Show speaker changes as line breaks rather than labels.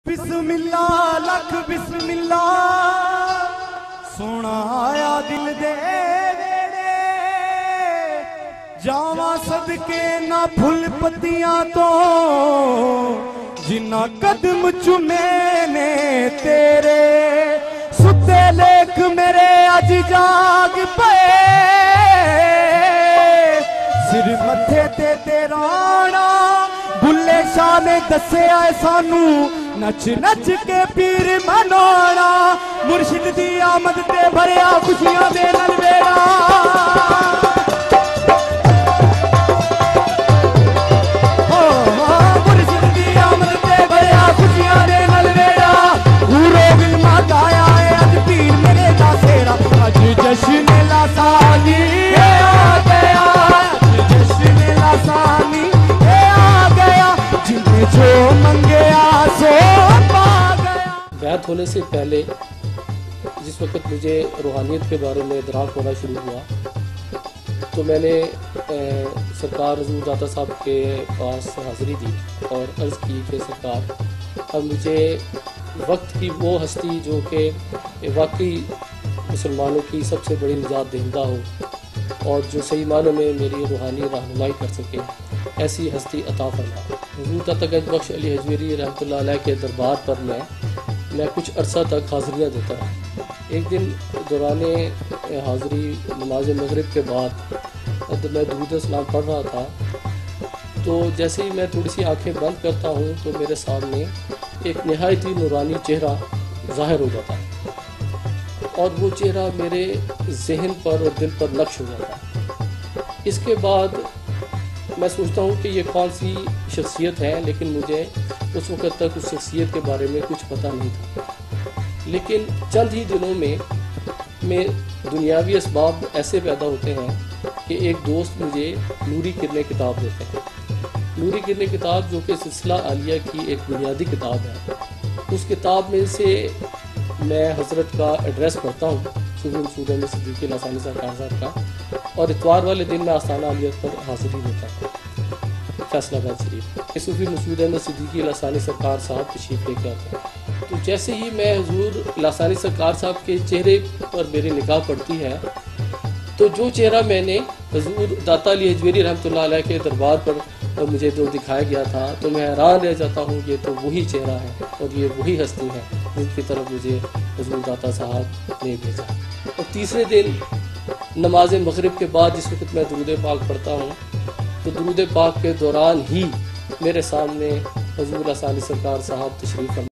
बिस्मिल्लाह लख बिस्मिल्लाह सोना आया दिल दे वेड़े जावा सदके ना फुल पत्तियां तो जिन्ना कदम चुमे ने तेरे सुते लेख मेरे अज जाग पे सिर मथे ते तेराना बुल्ले शाह ने दस्या सानू नच नच के पीर मनाना मुर्शिद दी आमद ते भरिया खुशियां दे नलवेड़ा मुर्शिद दी आमद ते भरिया खुशियां दे नलवेड़ा पूरो बिलमा गाया है अज पीर मेरे दा सेरा अज जश्न लासानी आ गया अज जश्न लासानी आ गया जिन्हें जो मंगया सो
बैत होने से पहले जिस वक्त मुझे रूहानियत के बारे में इदराक होना शुरू हुआ तो मैंने सरकार हज़ूर दाता साहब के पास हाज़िरी दी और अर्ज़ की कि सरकार अब मुझे वक्त की वो हस्ती जो कि वाकई मुसलमानों की सबसे बड़ी निजात दहिंदा हो और जो सही मानों में मेरी रूहानी रहनुमाई कर सके ऐसी हस्ती अता फरमा। हज़ूर दाता गंज बख्श अली हजवेरी रहमतुल्लाह अलैह के दरबार पर मैं कुछ अरसा तक हाज़िरियाँ देता रहा। एक दिन दौरान हाज़िरी नमाज मगरिब के बाद जब मैं दुरूद सलाम पढ़ रहा था तो जैसे ही मैं थोड़ी सी आंखें बंद करता हूँ तो मेरे सामने एक नहायत ही नूरानी चेहरा ज़ाहिर हो जाता है और वो चेहरा मेरे जहन पर और दिल पर नक्श हो जाता है। इसके बाद मैं सोचता हूँ कि ये कौन सी शख्सियत है, लेकिन मुझे उस वक़्त तक उस शख्सियत के बारे में कुछ पता नहीं था। लेकिन चंद ही दिनों में दुनियावी असबाब ऐसे पैदा होते हैं कि एक दोस्त मुझे नूरी किरने किताब देते हैं। नूरी किरने किताब जो कि सिलसिला आलिया की एक बुनियादी किताब है, उस किताब में से मैं हज़रत का एड्रेस पढ़ता हूँ सूफी मसूद अहमद सिद्दीकी लासानी सरकार साहब का, और इतवार वाले दिन मैं आस्थाना आलिया पर हाज़िरी देता हूँ फैसलाबाद शरीफ। सूफी मसूद अहमद सिद्दीकी लासानी सरकार साहब तशरीफ़ लेके आते हैं। तो जैसे ही मैं हुज़ूर लासानी सरकार साहब के चेहरे पर मेरी निगाह पड़ती है तो जो चेहरा मैंने हुज़ूर दाता अली हजवेरी रहमतुल्लाह अलैह के दरबार पर मुझे जो दिखाया गया था तो मैं हैरान रह जाता हूँ। ये तो वही चेहरा है और ये वही हस्ती है जिनकी तरफ मुझे हुज़ूर दाता साहब ने भेजा। और तीसरे दिन नमाज मगरिब के बाद जिस वक्त मैं दुरूद पाक पढ़ता हूँ तो दुरूद पाक के दौरान ही मेरे सामने हुज़ूर लासानी सरकार साहब तशरीफ़ फरमा